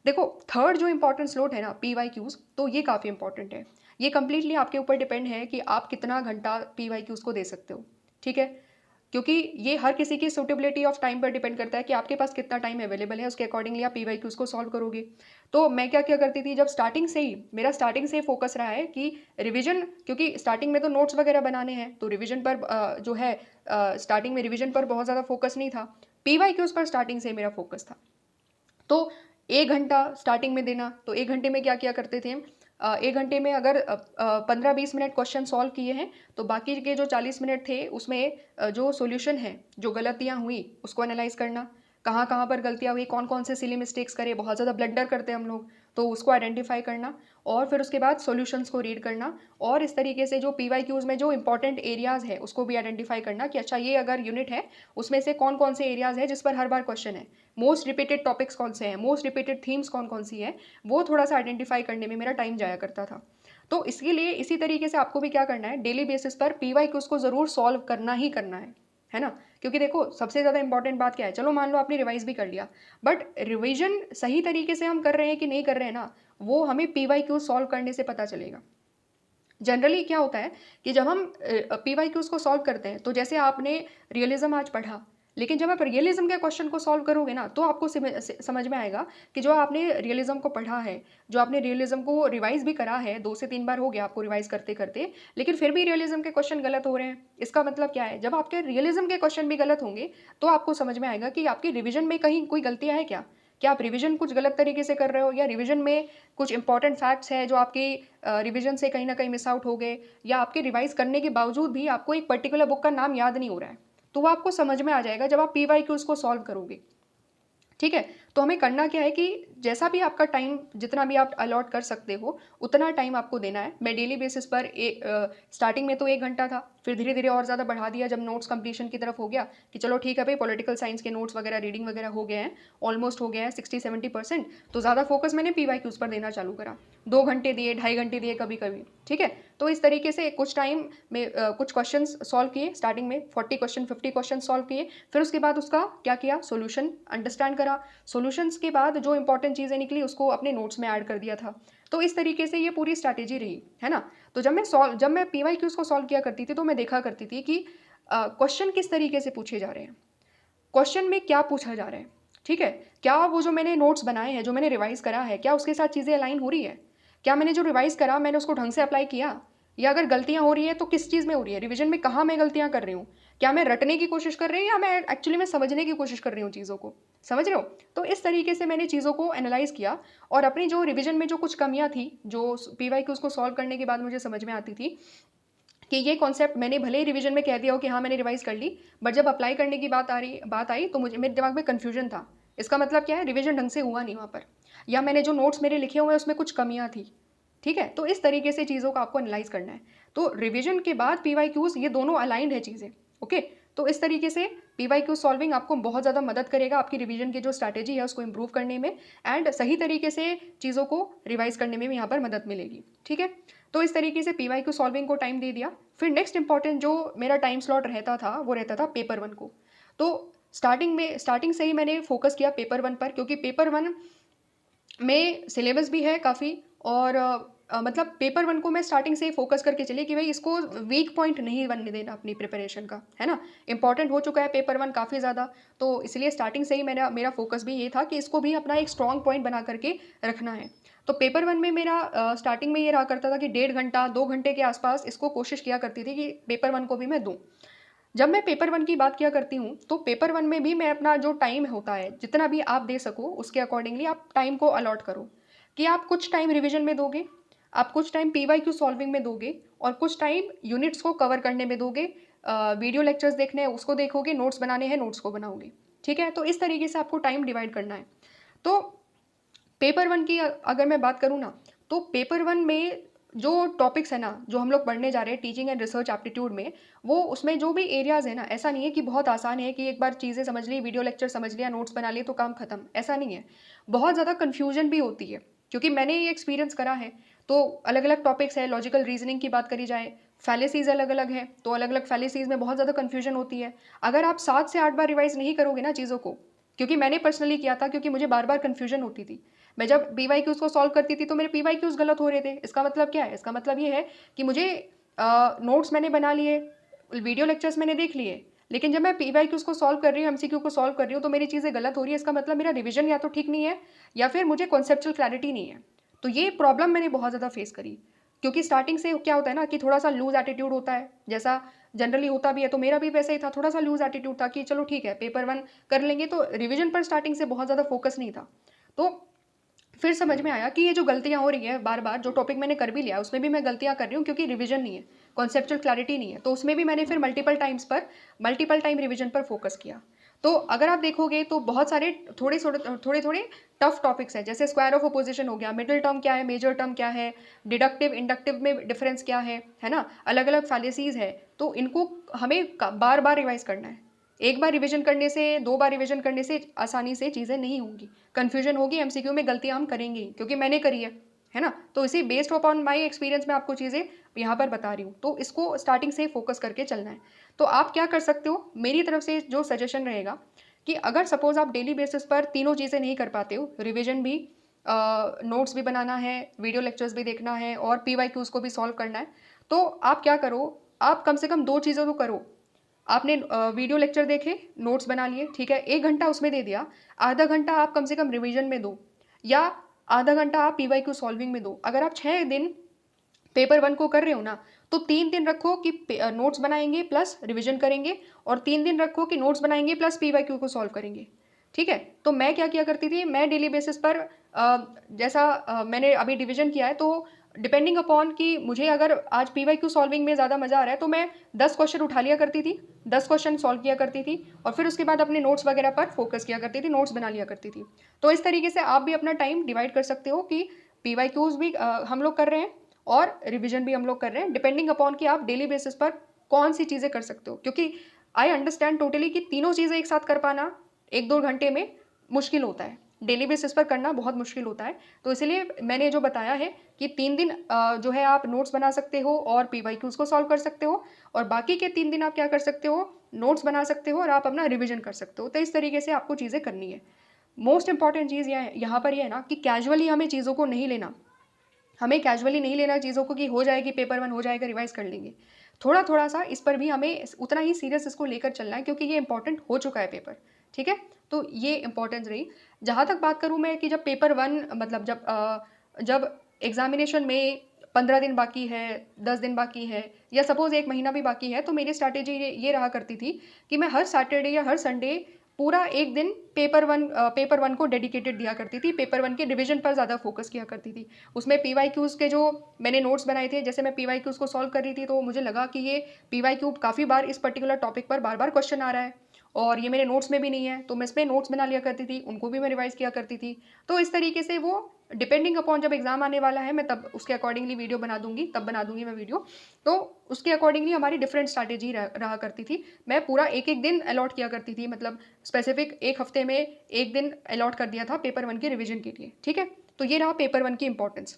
देखो, थर्ड जो इंपॉर्टेंट स्लॉट है ना PYQs, तो ये काफ़ी इंपॉर्टेंट है। ये कंप्लीटली आपके ऊपर डिपेंड है कि आप कितना घंटा PYQs को दे सकते हो, ठीक है। क्योंकि ये हर किसी की सूटेबिलिटी ऑफ टाइम पर डिपेंड करता है कि आपके पास कितना टाइम अवेलेबल है, उसके अकॉर्डिंगली आप PYQs को सॉल्व करोगे। तो मैं क्या क्या करती थी, जब स्टार्टिंग से ही मेरा स्टार्टिंग से फोकस रहा है कि रिवीजन, क्योंकि स्टार्टिंग में तो नोट्स वगैरह बनाने हैं तो रिवीजन पर जो है स्टार्टिंग में रिवीजन पर बहुत ज़्यादा फोकस नहीं था, PYQs पर स्टार्टिंग से मेरा फोकस था। तो 1 घंटा स्टार्टिंग में देना, तो 1 घंटे में क्या किया करते थे हम, 1 घंटे में अगर 15-20 मिनट क्वेश्चन सॉल्व किए हैं तो बाकी के जो 40 मिनट थे उसमें जो सॉल्यूशन है, जो गलतियां हुई उसको एनालाइज करना, कहाँ कहाँ पर गलतियां हुई, कौन कौन से सिली मिस्टेक्स करे, बहुत ज़्यादा ब्लंडर करते हैं हम लोग, तो उसको आइडेंटिफाई करना, और फिर उसके बाद सॉल्यूशंस को रीड करना, और इस तरीके से जो PYQs में जो इंपॉर्टेंट एरियाज़ है उसको भी आइडेंटिफाई करना कि अच्छा ये अगर यूनिट है उसमें से कौन कौन से एरियाज़ है जिस पर हर बार क्वेश्चन है, मोस्ट रिपीटेड टॉपिक्स कौन से हैं, मोस्ट रिपीटेड थीम्स कौन कौन सी है, वो थोड़ा सा आइडेंटिफाई करने में मेरा टाइम जाया करता था। तो इसके लिए इसी तरीके से आपको भी क्या करना है, डेली बेसिस पर PYQs को ज़रूर सॉल्व करना ही करना है ना। क्योंकि देखो, सबसे ज़्यादा इंपॉर्टेंट बात क्या है, चलो मान लो आपने रिवाइज भी कर लिया, बट रिवीजन सही तरीके से हम कर रहे हैं कि नहीं कर रहे हैं ना, वो हमें PYQ सॉल्व करने से पता चलेगा। जनरली क्या होता है कि जब हम PYQs को सॉल्व करते हैं, तो जैसे आपने रियलिज्म आज पढ़ा, लेकिन जब आप रियलिज्म के क्वेश्चन को सॉल्व करोगे ना तो आपको समझ में आएगा कि जो आपने रियलिज्म को पढ़ा है, जो आपने रियलिज्म को रिवाइज भी करा है, 2 से 3 बार हो गया आपको रिवाइज करते करते, लेकिन फिर भी रियलिज्म के क्वेश्चन गलत हो रहे हैं। इसका मतलब क्या है, जब आपके रियलिज्म के क्वेश्चन भी गलत होंगे तो आपको समझ में आएगा कि आपकी रिविजन में कहीं कोई गलतियां है क्या, क्या आप रिवीजन कुछ गलत तरीके से कर रहे हो, या रिवीजन में कुछ इंपॉर्टेंट फैक्ट्स है जो आपकी रिवीजन से कहीं ना कहीं मिस आउट हो गए, या आपके रिवाइज करने के बावजूद भी आपको एक पर्टिकुलर बुक का नाम याद नहीं हो रहा है, तो वो आपको समझ में आ जाएगा जब आप PYQs को सॉल्व करोगे, ठीक है। तो हमें करना क्या है कि जैसा भी आपका टाइम, जितना भी आप अलॉट कर सकते हो उतना टाइम आपको देना है। मैं डेली बेसिस पर स्टार्टिंग में तो 1 घंटा था, फिर धीरे धीरे और ज़्यादा बढ़ा दिया जब नोट्स कंप्लीशन की तरफ हो गया कि चलो ठीक है भाई, पॉलिटिकल साइंस के नोट्स वगैरह रीडिंग वगैरह हो गए हैं, ऑलमोस्ट हो गया है 60-70%, तो ज़्यादा फोकस मैंने PYQs पर देना चालू करा। 2 घंटे दिए, 2.5 घंटे दिए कभी कभी, ठीक है। तो इस तरीके से कुछ टाइम में कुछ क्वेश्चन सॉल्व किए, स्टार्टिंग में 40 क्वेश्चन 50 क्वेश्चन सॉल्व किए, फिर उसके बाद उसका क्या किया, सोल्यूशन अंडरस्टैंड करा, सॉल्यूशंस के बाद जो इंपॉर्टेंट चीज़ें निकली उसको अपने नोट्स में ऐड कर दिया था। तो इस तरीके से ये पूरी स्ट्रैटेजी रही, है ना। तो जब मैं PYQs को सॉल्व किया करती थी तो मैं देखा करती थी कि क्वेश्चन किस तरीके से पूछे जा रहे हैं, क्वेश्चन में क्या पूछा जा रहा है, ठीक है। क्या वो जो मैंने नोट्स बनाए हैं, जो मैंने रिवाइज करा है, क्या उसके साथ चीज़ें अलाइन हो रही है, क्या मैंने जो रिवाइज करा मैंने उसको ढंग से अप्लाई किया, या अगर गलतियां हो रही है तो किस चीज़ में हो रही है, रिविजन में कहाँ मैं गलतियां कर रही हूँ, क्या मैं रटने की कोशिश कर रही हूँ या मैं एक्चुअली में समझने की कोशिश कर रही हूँ चीज़ों को, समझ रहे हो। तो इस तरीके से मैंने चीज़ों को एनालाइज किया, और अपनी जो रिविजन में जो कुछ कमियां थी, जो PYQs को सॉल्व करने के बाद मुझे समझ में आती थी कि ये कॉन्सेप्ट मैंने भले ही रिवीजन में कह दिया हो कि हाँ मैंने रिवाइज कर ली, बट जब अप्लाई करने की बात आई तो मुझे मेरे दिमाग में कन्फ्यूजन था। इसका मतलब क्या है, रिवीजन ढंग से हुआ नहीं वहाँ पर, या मैंने जो नोट्स मेरे लिखे हुए हैं उसमें कुछ कमियाँ थी, ठीक है। तो इस तरीके से चीज़ों को आपको एनालाइज करना है। तो रिवीजन के बाद PYQs, ये दोनों अलाइंड है चीज़ें, ओके। तो इस तरीके से PYQ सॉल्विंग आपको बहुत ज़्यादा मदद करेगा आपकी रिवीजन की जो स्ट्रैटेजी है उसको इंप्रूव करने में, एंड सही तरीके से चीज़ों को रिवाइज करने में भी यहाँ पर मदद मिलेगी, ठीक है। तो इस तरीके से PYQ सॉल्विंग को टाइम दे दिया। फिर नेक्स्ट इंपॉर्टेंट जो मेरा टाइम स्लॉट रहता था वो रहता था पेपर 1 को। तो स्टार्टिंग से ही मैंने फोकस किया पेपर 1 पर, क्योंकि पेपर 1 में सिलेबस भी है काफ़ी, और मतलब पेपर 1 को मैं स्टार्टिंग से ही फोकस करके चली कि भाई इसको वीक पॉइंट नहीं बनने देना अपनी प्रिपरेशन का, है ना। इंपॉर्टेंट हो चुका है पेपर 1 काफ़ी ज़्यादा, तो इसलिए स्टार्टिंग से ही मेरा फोकस भी ये था कि इसको भी अपना एक स्ट्रॉन्ग पॉइंट बना करके रखना है। तो पेपर 1 में मेरा स्टार्टिंग में ये रहा करता था कि 1.5 घंटा 2 घंटे के आसपास इसको कोशिश किया करती थी कि पेपर 1 को भी मैं दूँ। जब मैं पेपर 1 की बात किया करती हूँ तो पेपर 1 में भी मैं अपना जो टाइम होता है, जितना भी आप दे सको उसके अकॉर्डिंगली आप टाइम को अलॉट करो, कि आप कुछ टाइम रिवीजन में दोगे, आप कुछ टाइम PYQ सॉल्विंग में दोगे, और कुछ टाइम यूनिट्स को कवर करने में दोगे, वीडियो लेक्चर्स देखने हैं उसको देखोगे, नोट्स बनाने हैं नोट्स को बनाओगे, ठीक है। तो इस तरीके से आपको टाइम डिवाइड करना है। तो पेपर वन की अगर मैं बात करूँ ना, तो पेपर वन में जो टॉपिक्स है ना, जो हम लोग पढ़ने जा रहे हैं टीचिंग एंड रिसर्च एप्टीट्यूड में, वो उसमें जो भी एरियाज़ है ना, ऐसा नहीं है कि बहुत आसान है कि एक बार चीज़ें समझ ली, वीडियो लेक्चर समझ लिया, नोट्स बना लिए तो काम खत्म, ऐसा नहीं है। बहुत ज़्यादा कन्फ्यूजन भी होती है, क्योंकि मैंने ये एक्सपीरियंस करा है। तो अलग अलग टॉपिक्स है, लॉजिकल रीजनिंग की बात करी जाए, फैलेसीज अलग अलग है, तो अलग अलग फैलेसीज में बहुत ज़्यादा कन्फ्यूजन होती है। अगर आप 7 से 8 बार रिवाइज नहीं करोगे ना चीज़ों को, क्योंकि मैंने पर्सनली किया था, क्योंकि मुझे बार बार कन्फ्यूजन होती थी। मैं जब पीवाईक्यूज को सॉल्व करती थी तो मेरे पीवाईक्यूज गलत हो रहे थे। इसका मतलब क्या है? इसका मतलब ये है कि मुझे नोट्स मैंने बना लिए, वीडियो लेक्चर्स मैंने देख लिए, लेकिन जब मैं पीवाईक्यूज को सॉल्व कर रही हूँ, एमसीक्यू को सॉल्व कर रही हूँ, तो मेरी चीज़ें गलत हो रही है। इसका मतलब मेरा रिविजन या तो ठीक नहीं है, या फिर मुझे कॉन्सेप्चुअल क्लैरिटी नहीं है। तो ये प्रॉब्लम मैंने बहुत ज़्यादा फेस करी, क्योंकि स्टार्टिंग से क्या होता है ना कि थोड़ा सा लूज एटीट्यूड होता है, जैसा जनरली होता भी है। तो मेरा भी वैसा ही था, थोड़ा सा लूज एटीट्यूड था कि चलो ठीक है पेपर वन कर लेंगे, तो रिविजन पर स्टार्टिंग से बहुत ज़्यादा फोकस नहीं था। तो फिर समझ में आया कि ये जो गलतियां हो रही है बार बार, जो टॉपिक मैंने कर भी लिया उसमें भी मैं गलतियां कर रही हूँ, क्योंकि रिवीजन नहीं है, कॉन्सेप्चुअल क्लैरिटी नहीं है। तो उसमें भी मैंने फिर मल्टीपल टाइम रिवीजन पर फोकस किया। तो अगर आप देखोगे तो बहुत सारे थोड़े थोड़े टफ टॉपिक्स हैं, जैसे स्क्वायर ऑफ अपोजिशन हो गया, मिडिल टर्म क्या है, मेजर टर्म क्या है, डिडक्टिव इंडक्टिव में डिफरेंस क्या है ना, अलग अलग फैलेसीज है। तो इनको हमें बार बार रिवाइज करना है। एक बार रिवीजन करने से, 2 बार रिवीजन करने से आसानी से चीज़ें नहीं होंगी, कन्फ्यूजन होगी, एमसीक्यू में गलतियां हम करेंगे ही, क्योंकि मैंने करी है ना। तो इसी बेस्ड अपॉन माई एक्सपीरियंस में आपको चीज़ें यहाँ पर बता रही हूँ। तो इसको स्टार्टिंग से फोकस करके चलना है। तो आप क्या कर सकते हो, मेरी तरफ से जो सजेशन रहेगा कि अगर सपोज आप डेली बेसिस पर तीनों चीज़ें नहीं कर पाते हो, रिविजन भी, नोट्स भी बनाना है, वीडियो लेक्चर्स भी देखना है, और पीवाईक्यूज को भी सॉल्व करना है, तो आप क्या करो, आप कम से कम 2 चीज़ें तो करो। आपने वीडियो लेक्चर देखे, नोट्स बना लिए, ठीक है, 1 घंटा उसमें दे दिया, आधा घंटा आप कम से कम रिवीजन में दो, या आधा घंटा आप पीवाईक्यू सॉल्विंग में दो। अगर आप 6 दिन पेपर वन को कर रहे हो ना, तो 3 दिन रखो कि नोट्स बनाएंगे प्लस रिवीजन करेंगे, और 3 दिन रखो कि नोट्स बनाएंगे प्लस पीवाईक्यू को सॉल्व करेंगे। ठीक है। तो मैं क्या किया करती थी, मैं डेली बेसिस पर जैसा मैंने अभी डिवीजन किया है, तो डिपेंडिंग अपॉन कि मुझे अगर आज पीवाईक्यू सॉल्विंग में ज़्यादा मज़ा आ रहा है, तो मैं 10 क्वेश्चन उठा लिया करती थी, 10 क्वेश्चन सॉल्व किया करती थी, और फिर उसके बाद अपने नोट्स वगैरह पर फोकस किया करती थी, नोट्स बना लिया करती थी। तो इस तरीके से आप भी अपना टाइम डिवाइड कर सकते हो कि पीवाईक्यूज भी हम लोग कर रहे हैं और रिवीजन भी हम लोग कर रहे हैं, डिपेंडिंग अपॉन कि आप डेली बेसिस पर कौन सी चीज़ें कर सकते हो। क्योंकि आई अंडरस्टैंड टोटली कि तीनों चीज़ें एक साथ कर पाना 1-2 घंटे में मुश्किल होता है, डेली बेसिस पर करना बहुत मुश्किल होता है। तो इसलिए मैंने जो बताया है कि 3 दिन जो है आप नोट्स बना सकते हो और पीवाईक्यूज को सॉल्व कर सकते हो, और बाकी के 3 दिन आप क्या कर सकते हो, नोट्स बना सकते हो और आप अपना रिवीजन कर सकते हो। तो इस तरीके से आपको चीज़ें करनी है। मोस्ट इंपॉर्टेंट चीज़ यहाँ पर यह है ना कि कैजुअली हमें चीज़ों को नहीं लेना, हमें कैजुअली नहीं लेना चीज़ों को कि हो जाएगी पेपर वन, हो जाएगा, रिवाइज कर लेंगे। थोड़ा थोड़ा सा इस पर भी हमें उतना ही सीरियस इसको लेकर चलना है, क्योंकि ये इंपॉर्टेंट हो चुका है पेपर। ठीक है। तो ये इंपॉर्टेंस रही। जहाँ तक बात करूँ मैं कि जब पेपर वन, मतलब जब एग्जामिनेशन में 15 दिन बाकी है, 10 दिन बाकी है, या सपोज 1 महीना भी बाकी है, तो मेरी स्ट्रैटेजी ये रहा करती थी कि मैं हर सैटरडे या हर संडे पूरा एक दिन पेपर वन को डेडिकेटेड दिया करती थी, पेपर वन के रिवीजन पर ज़्यादा फोकस किया करती थी। उसमें पीवाईक्यूज़ के जो मैंने नोट्स बनाए थे, जैसे मैं पीवाईक्यूज़ को सॉल्व कर रही थी, तो मुझे लगा कि ये पीवाईक्यू काफ़ी बार इस पर्टिकुलर टॉपिक पर बार बार क्वेश्चन आ रहा है, और ये मेरे नोट्स में भी नहीं है, तो मैं इसमें नोट्स बना लिया करती थी, उनको भी मैं रिवाइज किया करती थी। तो इस तरीके से वो डिपेंडिंग अपॉन जब एग्जाम आने वाला है, मैं तब उसके अकॉर्डिंगली वीडियो बना दूंगी, तब बना दूंगी मैं वीडियो। तो उसके अकॉर्डिंगली हमारी डिफरेंट स्ट्रैटेजी रहा करती थी। मैं पूरा एक एक दिन अलॉट किया करती थी, मतलब स्पेसिफिक एक हफ्ते में एक दिन अलॉट कर दिया था पेपर वन के रिविजन के लिए। ठीक है। तो ये रहा पेपर वन की इंपॉर्टेंस।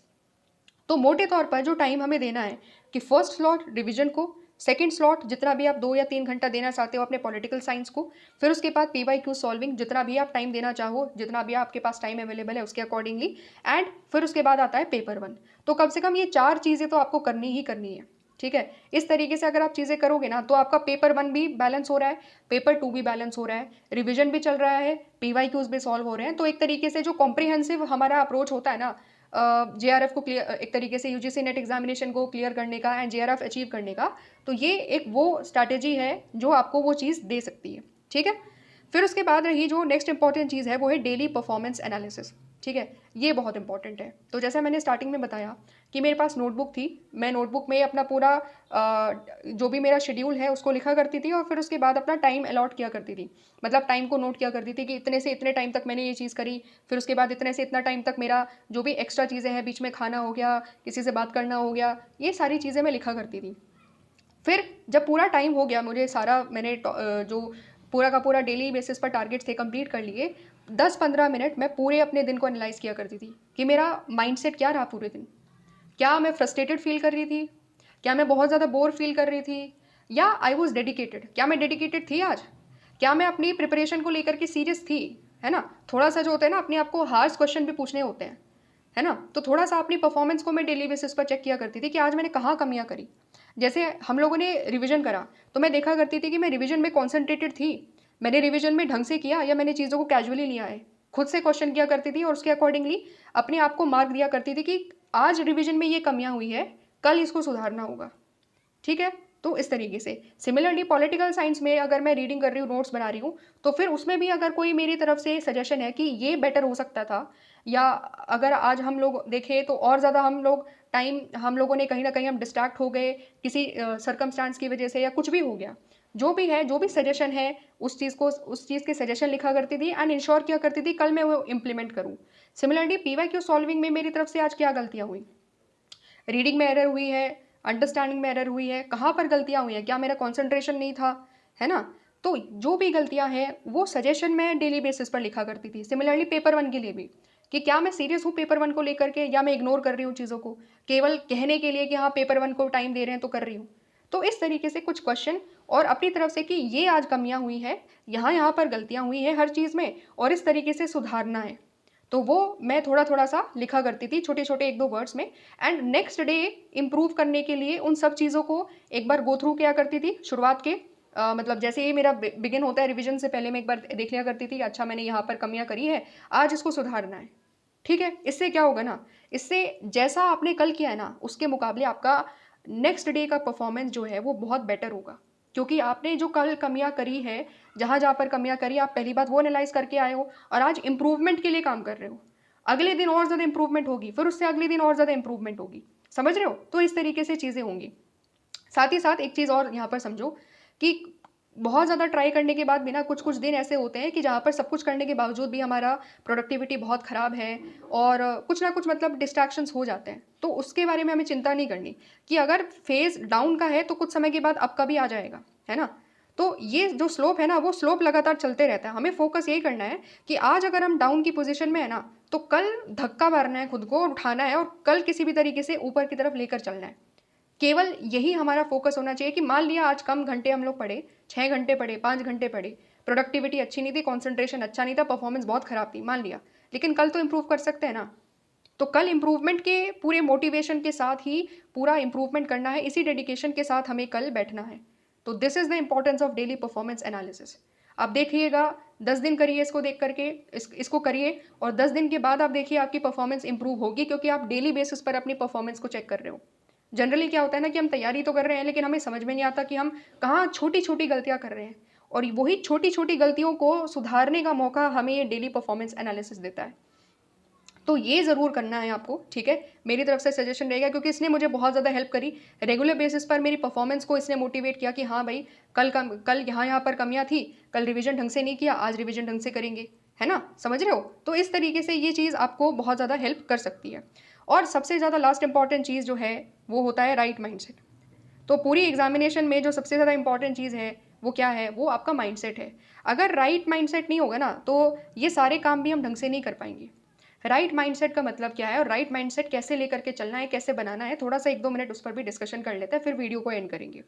तो मोटे तौर पर जो टाइम हमें देना है कि फर्स्ट स्लॉट रिवीजन को, सेकंड स्लॉट जितना भी आप 2 या 3 घंटा देना चाहते हो अपने पॉलिटिकल साइंस को, फिर उसके बाद पीवाईक्यू सॉल्विंग, जितना भी आप टाइम देना चाहो, जितना भी आपके पास टाइम अवेलेबल है उसके अकॉर्डिंगली, एंड फिर उसके बाद आता है पेपर वन। तो कम से कम ये 4 चीज़ें तो आपको करनी ही करनी है। ठीक है। इस तरीके से अगर आप चीज़ें करोगे ना, तो आपका पेपर वन भी बैलेंस हो रहा है, पेपर टू भी बैलेंस हो रहा है, रिविजन भी चल रहा है, पीवाईक्यूज भी सॉल्व हो रहे हैं। तो एक तरीके से जो कॉम्प्रिहेंसिव हमारा अप्रोच होता है ना, जेआरएफ को क्लियर, एक तरीके से यूजीसी नेट एग्जामिनेशन को क्लियर करने का एंड जेआरएफ अचीव करने का, तो ये एक वो स्ट्रैटेजी है जो आपको वो चीज़ दे सकती है। ठीक है। फिर उसके बाद रही जो नेक्स्ट इंपॉर्टेंट चीज़ है, वो है डेली परफॉर्मेंस एनालिसिस। ठीक है, ये बहुत इंपॉर्टेंट है। तो जैसा मैंने स्टार्टिंग में बताया कि मेरे पास नोटबुक थी, मैं नोटबुक में अपना पूरा जो भी मेरा शेड्यूल है उसको लिखा करती थी और फिर उसके बाद अपना टाइम अलॉट किया करती थी। मतलब टाइम को नोट किया करती थी कि इतने से इतने टाइम तक मैंने ये चीज़ करी, फिर उसके बाद इतने से इतना टाइम तक मेरा जो भी एक्स्ट्रा चीज़ें हैं, बीच में खाना हो गया, किसी से बात करना हो गया, ये सारी चीज़ें मैं लिखा करती थी। फिर जब पूरा टाइम हो गया, मुझे सारा मैंने जो पूरा का पूरा डेली बेसिस पर टारगेट्स थे कंप्लीट कर लिए, 10-15 मिनट मैं पूरे अपने दिन को एनालाइज किया करती थी कि मेरा माइंडसेट क्या रहा पूरे दिन। क्या मैं फ्रस्ट्रेटेड फील कर रही थी? क्या मैं बहुत ज़्यादा बोर फील कर रही थी? या आई वॉज डेडिकेटेड? क्या मैं डेडिकेटेड थी आज? क्या मैं अपनी प्रिपरेशन को लेकर के सीरियस थी? है ना? थोड़ा सा जो होता है ना, अपने आप को हार्श क्वेश्चन भी पूछने होते हैं, है ना? तो थोड़ा सा अपनी परफॉर्मेंस को मैं डेली बेसिस पर चेक किया करती थी कि आज मैंने कहाँ कमियाँ करी। जैसे हम लोगों ने रिवीजन करा, तो मैं देखा करती थी कि मैं रिवीजन में कॉन्सेंट्रेटेड थी, मैंने रिवीजन में ढंग से किया या मैंने चीज़ों को कैजुअली लिया है। खुद से क्वेश्चन किया करती थी और उसके अकॉर्डिंगली अपने आप को मार्क दिया करती थी कि आज रिवीजन में ये कमियां हुई है, कल इसको सुधारना होगा। ठीक है, तो इस तरीके से सिमिलरली पॉलिटिकल साइंस में अगर मैं रीडिंग कर रही हूँ, नोट्स बना रही हूँ, तो फिर उसमें भी अगर कोई मेरी तरफ से सजेशन है कि ये बेटर हो सकता था, या अगर आज हम लोग देखें तो और ज़्यादा हम लोग टाइम हम लोगों ने कहीं ना कहीं हम डिस्ट्रैक्ट हो गए किसी सरकमस्टांस की वजह से, या कुछ भी हो गया, जो भी है, जो भी सजेशन है, उस चीज़ के सजेशन लिखा करती थी एंड इंश्योर किया करती थी कल मैं वो इम्प्लीमेंट करूँ। सिमिलरली पीवाईक्यू सॉल्विंग में मेरी तरफ से आज क्या गलतियाँ हुई, रीडिंग में एरर हुई है, अंडरस्टैंडिंग में एरर हुई है, कहाँ पर गलतियाँ हुई हैं, क्या मेरा कंसंट्रेशन नहीं था, है ना? तो जो भी गलतियाँ हैं वो सजेशन मैं डेली बेसिस पर लिखा करती थी। सिमिलरली पेपर वन के लिए भी, कि क्या मैं सीरियस हूँ पेपर वन को लेकर के, या मैं इग्नोर कर रही हूँ चीज़ों को केवल कहने के लिए कि हाँ पेपर वन को टाइम दे रहे हैं तो कर रही हूँ। तो इस तरीके से कुछ क्वेश्चन और अपनी तरफ से कि ये आज कमियाँ हुई हैं, यहाँ यहाँ पर गलतियाँ हुई हैं हर चीज़ में, और इस तरीके से सुधारना है। तो वो मैं थोड़ा थोड़ा सा लिखा करती थी, छोटे छोटे एक दो वर्ड्स में, एंड नेक्स्ट डे इम्प्रूव करने के लिए उन सब चीज़ों को एक बार गो थ्रू किया करती थी शुरुआत के। मतलब जैसे ही मेरा बिगिन होता है रिवीजन से पहले मैं एक बार देख लिया करती थी, अच्छा मैंने यहाँ पर कमियाँ करी है, आज इसको सुधारना है। ठीक है, इससे क्या होगा ना, इससे जैसा आपने कल किया है ना उसके मुकाबले आपका नेक्स्ट डे का परफॉर्मेंस जो है वो बहुत बेटर होगा, क्योंकि आपने जो कल कमियां करी है, जहां जहां पर कमियां करी, आप पहली बात वो एनालाइज करके आए हो और आज इंप्रूवमेंट के लिए काम कर रहे हो। अगले दिन और ज़्यादा इंप्रूवमेंट होगी, फिर उससे अगले दिन और ज़्यादा इंप्रूवमेंट होगी। समझ रहे हो? तो इस तरीके से चीज़ें होंगी। साथ ही साथ एक चीज़ और यहाँ पर समझो कि बहुत ज़्यादा ट्राई करने के बाद भी ना कुछ कुछ दिन ऐसे होते हैं कि जहाँ पर सब कुछ करने के बावजूद भी हमारा प्रोडक्टिविटी बहुत ख़राब है, और कुछ ना कुछ मतलब डिस्ट्रैक्शंस हो जाते हैं। तो उसके बारे में हमें चिंता नहीं करनी कि अगर फेज़ डाउन का है तो कुछ समय के बाद अप का भी आ जाएगा, है ना? तो ये जो स्लोप है ना, वो स्लोप लगातार चलते रहता है। हमें फोकस यही करना है कि आज अगर हम डाउन की पोजीशन में है ना, तो कल धक्का मारना है, खुद को और उठाना है, और कल किसी भी तरीके से ऊपर की तरफ लेकर चलना है। केवल यही हमारा फोकस होना चाहिए कि मान लिया आज कम घंटे हम लोग पढ़े, 6 घंटे पढ़े, 5 घंटे पढ़े, प्रोडक्टिविटी अच्छी नहीं थी, कॉन्सेंट्रेशन अच्छा नहीं था, परफॉर्मेंस बहुत खराब थी, मान लिया, लेकिन कल तो इंप्रूव कर सकते हैं ना। तो कल इंप्रूवमेंट के पूरे मोटिवेशन के साथ ही पूरा इंप्रूवमेंट करना है, इसी डेडिकेशन के साथ हमें कल बैठना है। तो this is the importance of daily performance analysis. आप देखिएगा, 10 दिन करिए इसको देख करके, इसको करिए, और 10 दिन के बाद आप देखिए आपकी परफॉर्मेंस इंप्रूव होगी, क्योंकि आप डेली बेसिस पर अपनी परफॉर्मेंस को चेक कर रहे हो। जनरली क्या होता है ना कि हम तैयारी तो कर रहे हैं, लेकिन हमें समझ में नहीं आता कि हम कहाँ छोटी छोटी गलतियां कर रहे हैं, और वही छोटी छोटी गलतियों को सुधारने का मौका हमें ये डेली परफॉर्मेंस एनालिसिस देता है। तो ये ज़रूर करना है आपको, ठीक है? मेरी तरफ से सजेशन रहेगा, क्योंकि इसने मुझे बहुत ज़्यादा हेल्प करी। रेगुलर बेसिस पर मेरी परफॉर्मेंस को इसने मोटिवेट किया कि हाँ भाई, कल यहाँ पर कमियाँ थी, कल रिवीजन ढंग से नहीं किया, आज रिवीजन ढंग से करेंगे, है ना? समझ रहे हो? तो इस तरीके से ये चीज़ आपको बहुत ज़्यादा हेल्प कर सकती है। और सबसे ज़्यादा लास्ट इंपॉर्टेंट चीज़ जो है वो होता है राइट माइंडसेट। तो पूरी एग्जामिनेशन में जो सबसे ज़्यादा इंपॉर्टेंट चीज़ है वो क्या है? वो आपका माइंडसेट है। अगर राइट माइंडसेट नहीं होगा ना, तो ये सारे काम भी हम ढंग से नहीं कर पाएंगे। राइट माइंडसेट का मतलब क्या है, और राइट माइंडसेट कैसे लेकर के चलना है, कैसे बनाना है, थोड़ा सा 1-2 मिनट उस पर भी डिस्कशन कर लेते हैं, फिर वीडियो को एंड करेंगे।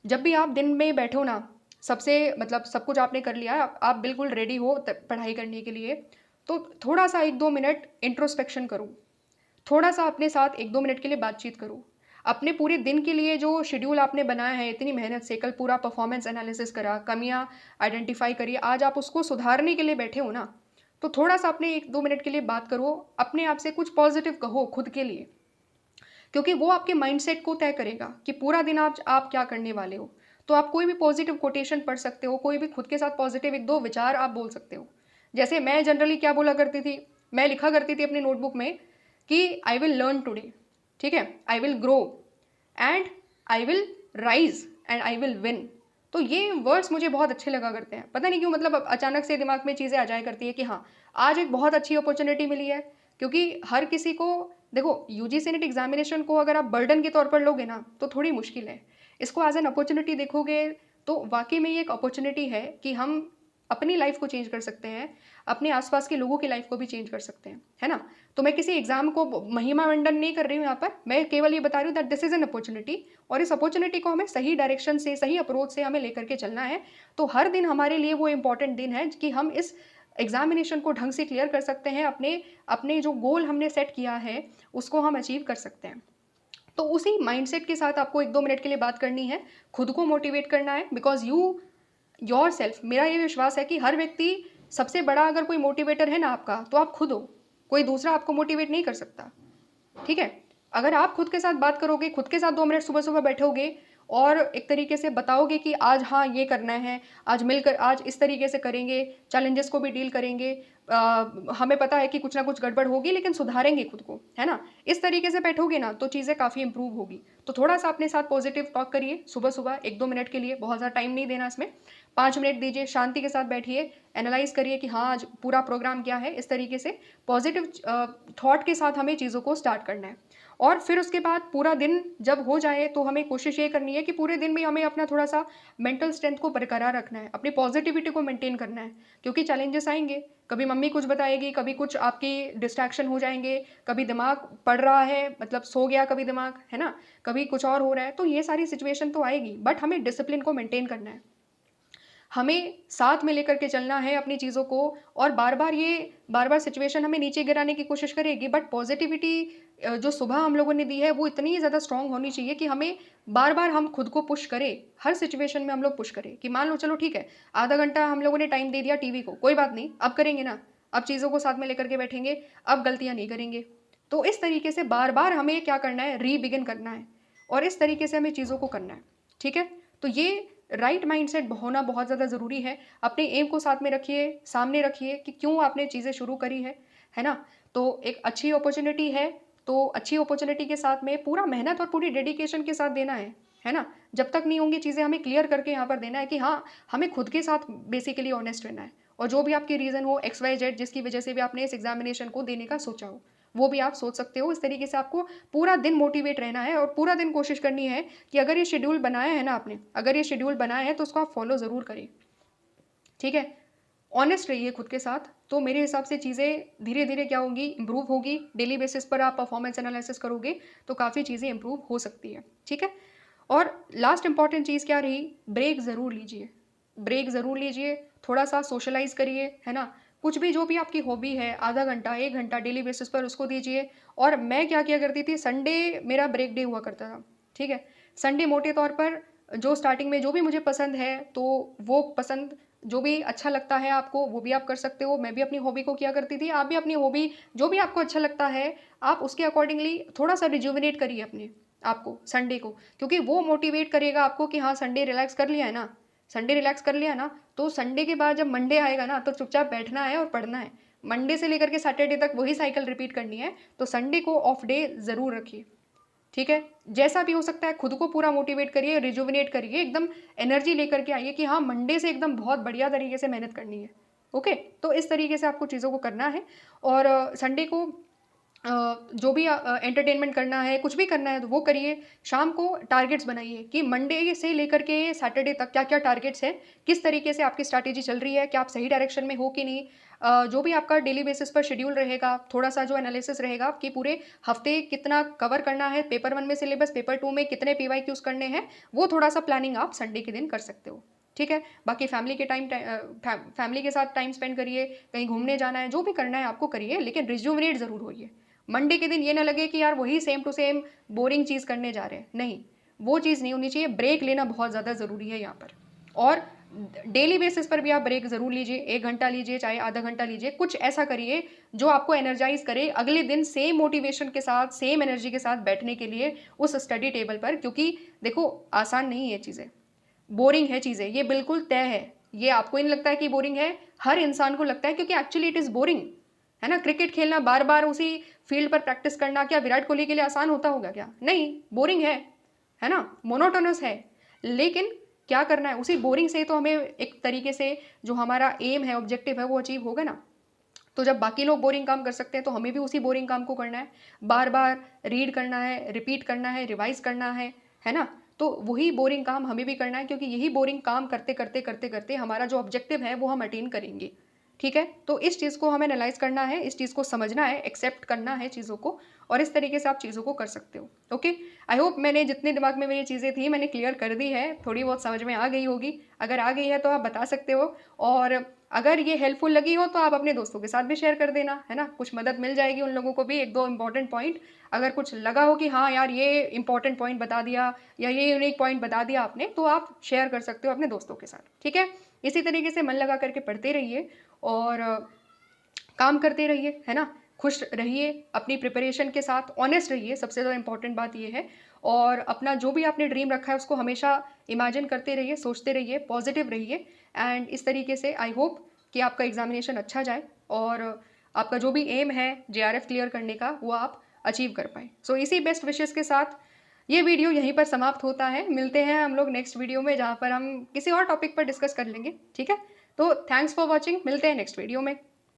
जब भी आप दिन में बैठो ना, सबसे मतलब सब कुछ आपने कर लिया, आप बिल्कुल रेडी हो पढ़ाई करने के लिए, तो थोड़ा सा 1-2 मिनट इंट्रोस्पेक्शन करो। थोड़ा सा अपने साथ 1-2 मिनट के लिए बातचीत करो। अपने पूरे दिन के लिए जो शेड्यूल आपने बनाया है इतनी मेहनत से, कल पूरा परफॉर्मेंस एनालिसिस करा, कमियां आइडेंटिफाई करी, आज आप उसको सुधारने के लिए बैठे हो ना, तो थोड़ा सा अपने 1-2 मिनट के लिए बात करो, अपने आप से कुछ पॉजिटिव कहो खुद के लिए, क्योंकि वो आपके माइंडसेट को तय करेगा कि पूरा दिन आप क्या करने वाले हो। तो आप कोई भी पॉजिटिव कोटेशन पढ़ सकते हो, कोई भी खुद के साथ पॉजिटिव 1-2 विचार आप बोल सकते हो। जैसे मैं जनरली क्या बोला करती थी, मैं लिखा करती थी अपनी नोटबुक में कि आई विल लर्न टुडे, ठीक है, I will grow and I will rise and I will win. तो ये वर्ड्स मुझे बहुत अच्छे लगा करते हैं, पता नहीं क्यों, मतलब अचानक से दिमाग में चीज़ें आ जाया करती है कि हाँ आज एक बहुत अच्छी अपॉर्चुनिटी मिली है। क्योंकि हर किसी को, देखो यूजीसी नेट एग्जामिनेशन को अगर आप बर्डन के तौर पर लोगे ना तो थोड़ी मुश्किल है, इसको एज एन अपॉर्चुनिटी देखोगे तो वाकई में ये एक अपॉर्चुनिटी है कि हम अपनी लाइफ को चेंज कर सकते हैं, अपने आसपास के लोगों की लाइफ को भी चेंज कर सकते हैं, है ना। तो मैं किसी एग्जाम को महिमा मंडन नहीं कर रही हूँ यहाँ पर, मैं केवल ये बता रही हूँ that this is an opportunity, और इस अपॉर्चुनिटी को हमें सही डायरेक्शन से, सही अप्रोच से हमें लेकर के चलना है। तो हर दिन हमारे लिए वो इंपॉर्टेंट दिन है कि हम इस एग्जामिनेशन को ढंग से क्लियर कर सकते हैं, अपने अपने जो गोल हमने सेट किया है उसको हम अचीव कर सकते हैं। तो उसी माइंडसेट के साथ आपको 1-2 मिनट के लिए बात करनी है, खुद को मोटिवेट करना है, बिकॉज यू योर सेल्फ, मेरा ये विश्वास है कि हर व्यक्ति, सबसे बड़ा अगर कोई मोटिवेटर है ना आपका तो आप खुद हो, कोई दूसरा आपको मोटिवेट नहीं कर सकता, ठीक है। अगर आप खुद के साथ बात करोगे, खुद के साथ 2 मिनट सुबह सुबह बैठोगे और एक तरीके से बताओगे कि आज हाँ ये करना है, आज मिलकर आज इस तरीके से करेंगे, चैलेंजेस को भी डील करेंगे, हमें पता है कि कुछ ना कुछ गड़बड़ होगी लेकिन सुधारेंगे खुद को, है ना। इस तरीके से बैठोगे ना तो चीज़ें काफ़ी इंप्रूव होगी। तो थोड़ा सा अपने साथ पॉजिटिव टॉक करिए सुबह सुबह 1-2 मिनट के लिए, बहुत ज़्यादा टाइम नहीं देना इसमें, 5 मिनट दीजिए, शांति के साथ बैठिए, एनालाइज करिए कि हाँ आज पूरा प्रोग्राम क्या है, इस तरीके से पॉजिटिव थॉट के साथ हमें चीज़ों को स्टार्ट करना है। और फिर उसके बाद पूरा दिन जब हो जाए तो हमें कोशिश ये करनी है कि पूरे दिन में हमें अपना थोड़ा सा मेंटल स्ट्रेंथ को बरकरार रखना है, अपनी पॉजिटिविटी को मेंटेन करना है, क्योंकि चैलेंजेस आएंगे, कभी मम्मी कुछ बताएगी, कभी कुछ आपकी डिस्ट्रैक्शन हो जाएंगे, कभी दिमाग पढ़ रहा है, मतलब सो गया कभी दिमाग, है ना, कभी कुछ और हो रहा है, तो ये सारी सिचुएशन तो आएगी, बट हमें डिसिप्लिन को मेंटेन करना है, हमें साथ में लेकर के चलना है अपनी चीज़ों को। और बार बार सिचुएशन हमें नीचे गिराने की कोशिश करेगी, बट पॉजिटिविटी जो सुबह हम लोगों ने दी है वो इतनी ज़्यादा स्ट्रांग होनी चाहिए कि हमें बार बार हम खुद को पुश करें, हर सिचुएशन में हम लोग पुश करें कि मान लो चलो ठीक है, आधा घंटा हम लोगों ने टाइम दे दिया टीवी को, कोई बात नहीं, अब करेंगे ना, अब चीज़ों को साथ में लेकर के बैठेंगे, अब गलतियाँ नहीं करेंगे। तो इस तरीके से बार बार हमें क्या करना है, रीबिगिन करना है, और इस तरीके से हमें चीज़ों को करना है, ठीक है। तो ये राइट माइंडसेट होना बहुत ज़्यादा ज़रूरी है। अपने एम को साथ में रखिए, सामने रखिए कि क्यों आपने चीज़ें शुरू करी है ना। तो एक अच्छी अपॉर्चुनिटी है, तो अच्छी अपॉर्चुनिटी के साथ में पूरा मेहनत और पूरी डेडिकेशन के साथ देना है ना। जब तक नहीं होंगी चीज़ें हमें क्लियर करके यहाँ पर देना है कि हाँ हमें खुद के साथ बेसिकली ऑनेस्ट रहना है, और जो भी आपकी रीज़न हो XYZ जिसकी वजह से भी आपने इस एग्जामिनेशन को देने का सोचा हो, वो भी आप सोच सकते हो। इस तरीके से आपको पूरा दिन मोटिवेट रहना है, और पूरा दिन कोशिश करनी है कि अगर ये शेड्यूल बनाया है ना आपने, अगर ये शेड्यूल बनाया है तो उसको आप फॉलो ज़रूर करें, ठीक है। ऑनेस्ट रहिए खुद के साथ, तो मेरे हिसाब से चीज़ें धीरे धीरे क्या होंगी, इंप्रूव होगी। डेली बेसिस पर आप परफॉर्मेंस एनालिसिस करोगे तो काफ़ी चीज़ें इंप्रूव हो सकती है, ठीक है। और लास्ट इंपॉर्टेंट चीज़ क्या रही, ब्रेक ज़रूर लीजिए, ब्रेक ज़रूर लीजिए, थोड़ा सा सोशलाइज करिए, है ना। कुछ भी जो भी आपकी हॉबी है, आधा घंटा 1 घंटा डेली बेसिस पर उसको दीजिए। और मैं क्या किया करती थी, संडे मेरा ब्रेक डे हुआ करता था, ठीक है। संडे मोटे तौर पर जो स्टार्टिंग में जो भी मुझे पसंद है, तो वो पसंद जो भी अच्छा लगता है आपको वो भी आप कर सकते हो। मैं भी अपनी हॉबी को किया करती थी, आप भी अपनी हॉबी जो भी आपको अच्छा लगता है आप उसके अकॉर्डिंगली थोड़ा सा रिज्यूविनेट करिए अपने आपको संडे को, क्योंकि वो मोटिवेट करेगा आपको कि हाँ संडे रिलैक्स कर लिया है ना, संडे रिलैक्स कर लिया ना, तो संडे के बाद जब मंडे आएगा ना तो चुपचाप बैठना है और पढ़ना है। मंडे से लेकर के सैटरडे तक वही साइकिल रिपीट करनी है, तो संडे को ऑफ डे ज़रूर रखिए, ठीक है। जैसा भी हो सकता है खुद को पूरा मोटिवेट करिए, रिजुविनेट करिए, एकदम एनर्जी लेकर के आइए कि हाँ मंडे से एकदम बहुत बढ़िया तरीके से मेहनत करनी है, ओके। तो इस तरीके से आपको चीज़ों को करना है। और संडे को जो भी एंटरटेनमेंट करना है, कुछ भी करना है तो वो करिए। शाम को टारगेट्स बनाइए कि मंडे से लेकर के सैटरडे तक क्या क्या टारगेट्स हैं, किस तरीके से आपकी स्ट्रैटेजी चल रही है, क्या आप सही डायरेक्शन में हो कि नहीं। जो भी आपका डेली बेसिस पर शेड्यूल रहेगा, थोड़ा सा जो एनालिसिस रहेगा कि पूरे हफ्ते कितना कवर करना है, पेपर 1 में सिलेबस, पेपर 2 में कितने PYQs करने हैं, वो थोड़ा सा प्लानिंग आप संडे के दिन कर सकते हो, ठीक है। बाकी फैमिली के साथ टाइम स्पेंड करिए, कहीं घूमने जाना है, जो भी करना है आपको करिए, लेकिन रिज्यूमिनेट ज़रूर होइए। मंडे के दिन ये ना लगे कि यार वही सेम टू सेम बोरिंग चीज़ करने जा रहे हैं, नहीं, वो चीज़ नहीं होनी चाहिए। ब्रेक लेना बहुत ज़्यादा ज़रूरी है यहाँ पर। और डेली बेसिस पर भी आप ब्रेक ज़रूर लीजिए, 1 घंटा लीजिए चाहे आधा घंटा लीजिए, कुछ ऐसा करिए जो आपको एनर्जाइज करे अगले दिन सेम मोटिवेशन के साथ, सेम एनर्जी के साथ बैठने के लिए उस स्टडी टेबल पर। क्योंकि देखो आसान नहीं है चीज़ें, बोरिंग है चीज़ें, ये बिल्कुल तय है। ये आपको नहीं लगता है कि बोरिंग है, हर इंसान को लगता है, क्योंकि एक्चुअली इट इज़ बोरिंग। है ना। क्रिकेट खेलना, बार बार उसी फील्ड पर प्रैक्टिस करना, क्या विराट कोहली के लिए आसान होता होगा क्या? नहीं, बोरिंग है ना, मोनोटोनस है। लेकिन क्या करना है, उसी बोरिंग से तो हमें एक तरीके से जो हमारा एम है, ऑब्जेक्टिव है, वो अचीव होगा ना। तो जब बाकी लोग बोरिंग काम कर सकते हैं तो हमें भी उसी बोरिंग काम को करना है, बार बार रीड करना है, रिपीट करना है, रिवाइज करना है ना। तो वही बोरिंग काम हमें भी करना है, क्योंकि यही बोरिंग काम करते करते करते करते हमारा जो ऑब्जेक्टिव है वो हम अटेन करेंगे। ठीक है, तो इस चीज़ को हमें एनालाइज करना है, इस चीज़ को समझना है, एक्सेप्ट करना है चीज़ों को, और इस तरीके से आप चीज़ों को कर सकते हो। ओके, आई होप मैंने जितने दिमाग में मेरी चीज़ें थी मैंने क्लियर कर दी है, थोड़ी बहुत समझ में आ गई होगी। अगर आ गई है तो आप बता सकते हो, और अगर ये हेल्पफुल लगी हो तो आप अपने दोस्तों के साथ भी शेयर कर देना, है ना। कुछ मदद मिल जाएगी उन लोगों को भी, एक दो इंपॉर्टेंट पॉइंट अगर कुछ लगा हो कि हाँ यार ये इंपॉर्टेंट पॉइंट बता दिया या ये यूनिक पॉइंट बता दिया आपने, तो आप शेयर कर सकते हो अपने दोस्तों के साथ। ठीक है, इसी तरीके से मन लगा करके पढ़ते रहिए और काम करते रहिए, है ना। खुश रहिए, अपनी प्रिपरेशन के साथ ऑनेस्ट रहिए, सबसे ज़्यादा इंपॉर्टेंट बात ये है। और अपना जो भी आपने ड्रीम रखा है उसको हमेशा इमेजिन करते रहिए, सोचते रहिए, पॉजिटिव रहिए। एंड इस तरीके से आई होप कि आपका एग्जामिनेशन अच्छा जाए और आपका जो भी एम है जेआरएफ क्लियर करने का वो आप अचीव कर पाए। सो इसी बेस्ट विशेस के साथ ये वीडियो यहीं पर समाप्त होता है। मिलते हैं हम लोग नेक्स्ट वीडियो में, जहाँ पर हम किसी और टॉपिक पर डिस्कस कर लेंगे। ठीक है, तो थैंक्स फॉर वॉचिंग, मिलते हैं नेक्स्ट वीडियो में।